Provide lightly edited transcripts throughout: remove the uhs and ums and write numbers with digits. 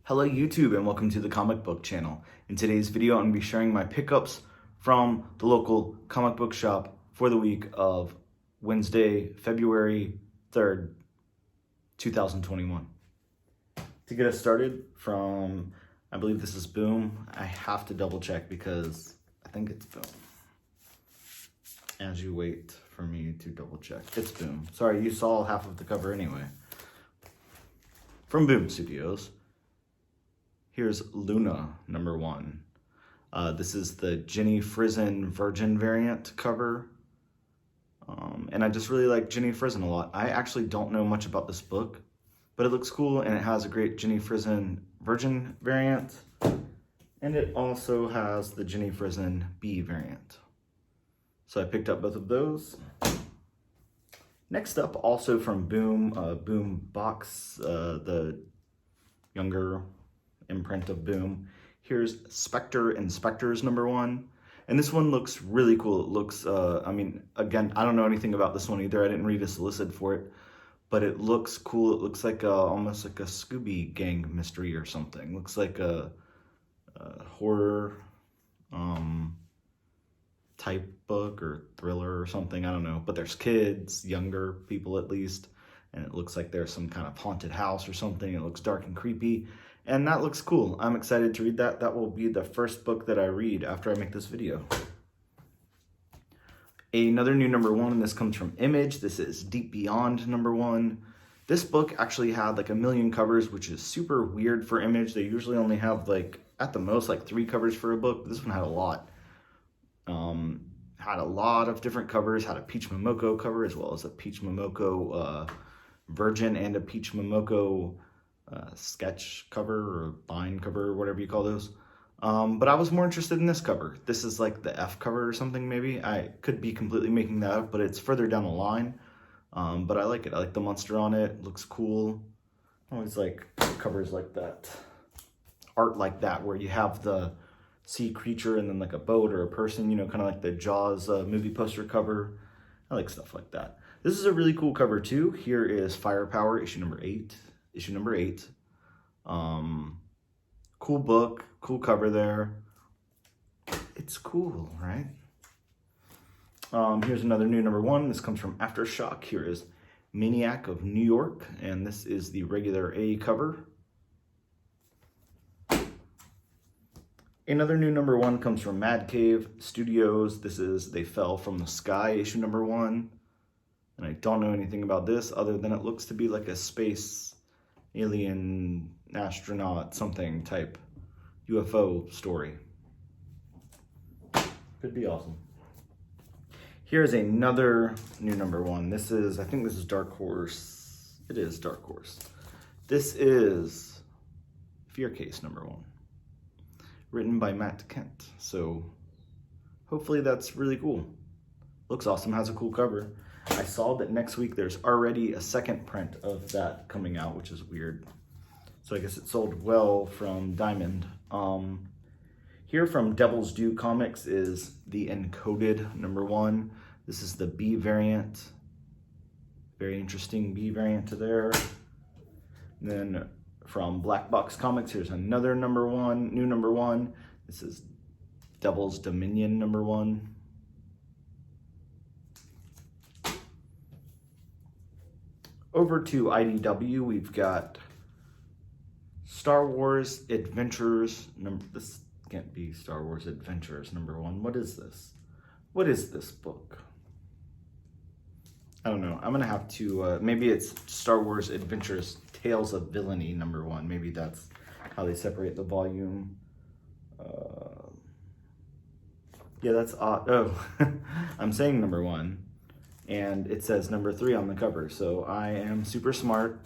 Hello YouTube and welcome to the comic book channel. In today's video I'm going to be sharing my pickups from the local comic book shop for the week of Wednesday, February 3rd, 2021. To get us started from, I believe this is Boom. I have to double check because I think it's Boom. As you wait for me to double check, it's Boom. Sorry, you saw half of the cover anyway. From Boom Studios. Here's Luna, #1. This is the Jenny Frison Virgin variant cover. And I just really like Jenny Frison a lot. I actually don't know much about this book, but it looks cool and it has a great Jenny Frison Virgin variant. And it also has the Jenny Frison B variant. So I picked up both of those. Next up, also from Boom, Boom Box, the younger imprint of Boom. Here's Spectre Inspectors #1. And this one looks really cool. It looks, I mean, again, I don't know anything about this one either. I didn't read a solicit for it, but it looks cool. It looks like almost like a Scooby Gang mystery or something. Looks like a horror type book or thriller or something. I don't know. But there's kids, younger people at least, and it looks like there's some kind of haunted house or something. It looks dark and creepy. And that looks cool. I'm excited to read that. That will be the first book that I read after I make this video. Another new #1, and this comes from Image. This is Deep Beyond #1. This book actually had like 1 million covers, which is super weird for Image. They usually only have like, at the most, like 3 covers for a book. But this one had a lot. Had a lot of different covers. Had a Peach Momoko cover, as well as a Peach Momoko Virgin and a Peach Momoko sketch cover or bind cover or whatever you call those. But I was more interested in this cover. This is like the F cover or something maybe. I could be completely making that up, but it's further down the line. But I like it. I like the monster on it. It looks cool. I always like covers like that. Art like that where you have the sea creature and then like a boat or a person, you know, kind of like the Jaws movie poster cover. I like stuff like that. This is a really cool cover too. Here is Firepower, issue number 8. Cool book, cool cover there. It's cool, right? Here's another new #1. This comes from Aftershock. Here is Maniac of New York, and this is the regular A cover. Another new #1 comes from Mad Cave Studios. This is They Fell from the Sky, issue #1. And I don't know anything about this other than it looks to be like a space alien astronaut something type UFO story. Could be awesome. Here's another new #1. This is, I think this is Dark Horse. It is Dark Horse. This is Fear Case #1. Written by Matt Kent. So hopefully that's really cool. Looks awesome, has a cool cover. I saw that next week there's already a second print of that coming out, which is weird. So I guess it sold well from Diamond. Here from Devil's Due Comics is the Encoded #1. This is the B variant. Very interesting B variant to there. And then from Black Box Comics, here's another #1, new #1. This is Devil's Dominion #1. Over to IDW, we've got Star Wars Adventures. This can't be Star Wars Adventures #1. What is this? What is this book? I don't know. I'm going to have to, maybe it's Star Wars Adventures Tales of Villainy #1. Maybe that's how they separate the volume. Yeah, that's odd. Oh, I'm saying #1. And it says #3 on the cover. So I am super smart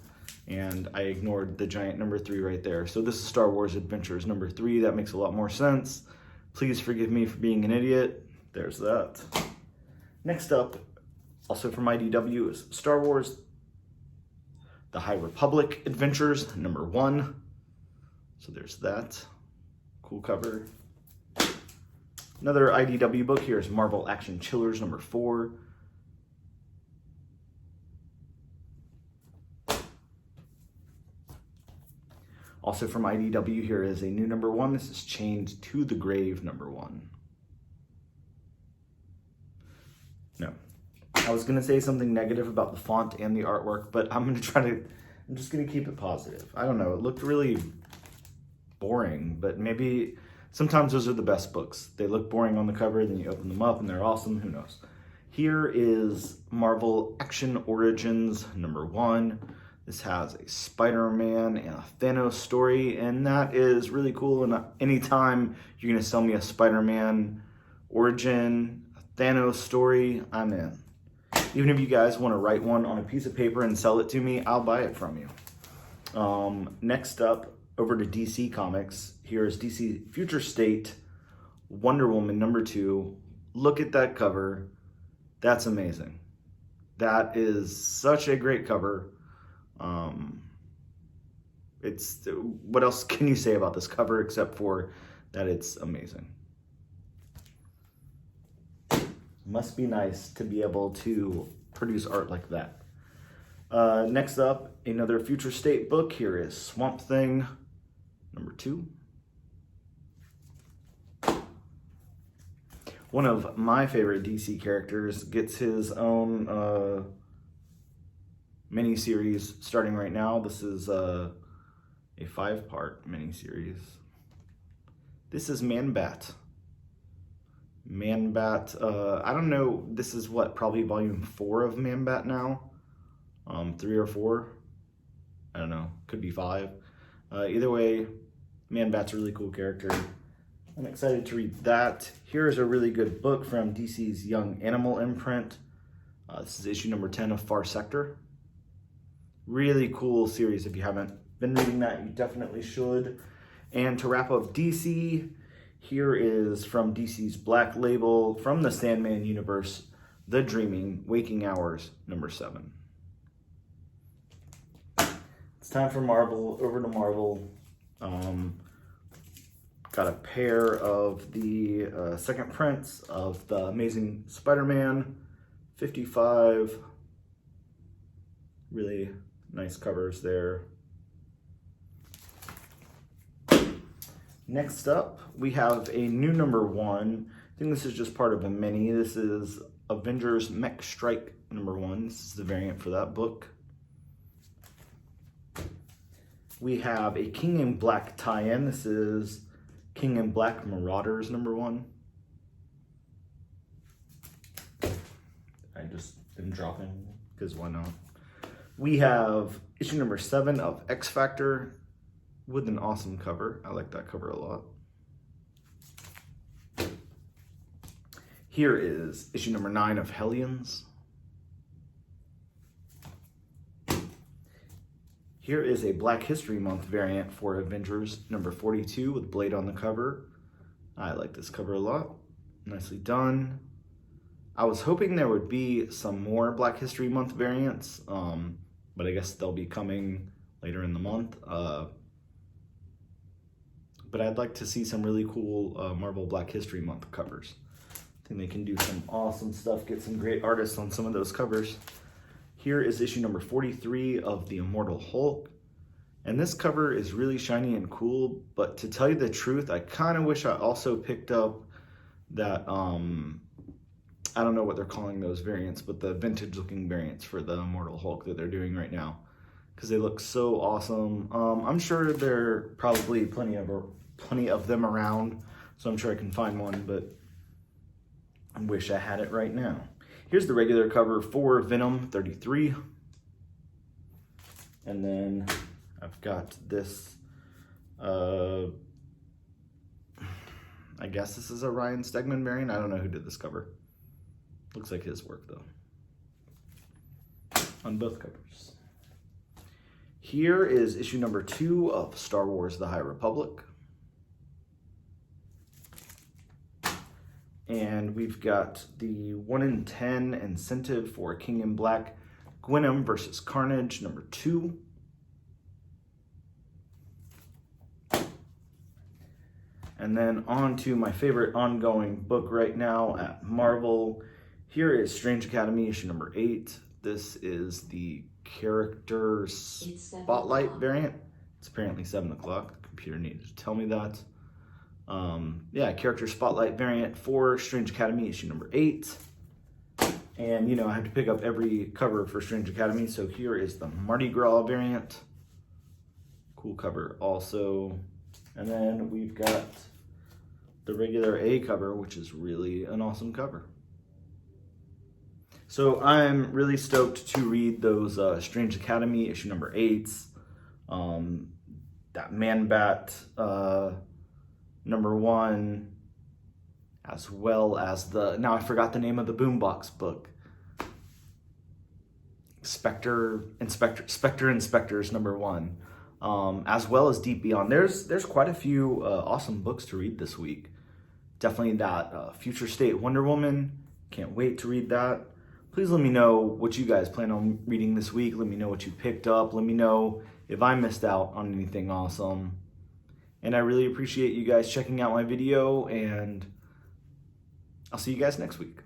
and I ignored the giant #3 right there. So this is Star Wars Adventures #3. That makes a lot more sense. Please forgive me for being an idiot. There's that. Next up, also from IDW, is Star Wars The High Republic Adventures #1. So there's that. Cool cover. Another IDW book here is Marvel Action Chillers #4. Also from IDW, here is a new number 1. This is Chained to the Grave number 1. No. I was going to say something negative about the font and the artwork, but I'm just going to keep it positive. I don't know, it looked really boring, but maybe sometimes those are the best books. They look boring on the cover, then you open them up and they're awesome, who knows. Here is Marvel Action Origins number 1. This has a Spider-Man and a Thanos story, and that is really cool. And anytime you're going to sell me a Spider-Man origin, a Thanos story, I'm in. Even if you guys want to write one on a piece of paper and sell it to me, I'll buy it from you. Next up, over to DC Comics. Here is DC Future State Wonder Woman number 2. Look at that cover. That's amazing. That is such a great cover. What else can you say about this cover except for that it's amazing? Must be nice to be able to produce art like that. Next up, another Future State book. Here is Swamp Thing number 2. One of my favorite DC characters gets his own mini-series starting right now. This is a 5-part mini-series. This is Man-Bat. Man-Bat, I don't know, this is what, probably volume 4 of Man-Bat now? 3 or 4? I don't know, could be 5. Either way, Man-Bat's a really cool character. I'm excited to read that. Here's a really good book from DC's Young Animal imprint. This is issue number 10 of Far Sector. Really cool series. If you haven't been reading that, you definitely should. And to wrap up DC, here is from DC's Black Label, from the Sandman universe, The Dreaming Waking Hours number 7. It's time for Marvel. Over to Marvel. Got a pair of the second prints of the Amazing Spider-Man 55. Really nice covers there. Next up, we have a new number 1. I think this is just part of a mini. This is Avengers Mech Strike number 1. This is the variant for that book. We have a King in Black tie-in. This is King in Black Marauders number 1. I just been dropping, because why not? We have issue number 7 of X Factor with an awesome cover. I like that cover a lot. Here is issue number 9 of Hellions. Here is a Black History Month variant for Avengers number 42 with Blade on the cover. I like this cover a lot. Nicely done. I was hoping there would be some more Black History Month variants, but I guess they'll be coming later in the month. But I'd like to see some really cool Marvel Black History Month covers. I think they can do some awesome stuff, get some great artists on some of those covers. Here is issue number 43 of the Immortal Hulk. And this cover is really shiny and cool, but to tell you the truth, I kind of wish I also picked up that, I don't know what they're calling those variants, but the vintage looking variants for the Immortal Hulk that they're doing right now, because they look so awesome. I'm sure there are probably plenty of them around, so I'm sure I can find one, but I wish I had it right now. Here's the regular cover for Venom 33. And then I've got this, I guess this is a Ryan Stegman variant. I don't know who did this cover. Looks like his work though, on both covers. Here is issue number 2 of Star Wars: The High Republic. And we've got the 1 in 10 incentive for King in Black, Gwenom versus Carnage, number 2. And then on to my favorite ongoing book right now at Marvel. Here is Strange Academy, issue number 8. This is the character spotlight variant. It's apparently 7 o'clock. The computer needed to tell me that. Yeah, character spotlight variant for Strange Academy issue number 8. And, you know, I have to pick up every cover for Strange Academy, so here is the Mardi Gras variant. Cool cover also. And then we've got the regular A cover, which is really an awesome cover. So I'm really stoked to read those Strange Academy issue number 8s. That Man-Bat number 1, as well as the, now I forgot the name of the Boombox book. Spectre Inspectors number 1, as well as Deep Beyond. There's quite a few awesome books to read this week. Definitely that Future State Wonder Woman. Can't wait to read that. Please let me know what you guys plan on reading this week. Let me know what you picked up. Let me know if I missed out on anything awesome. And I really appreciate you guys checking out my video, and I'll see you guys next week.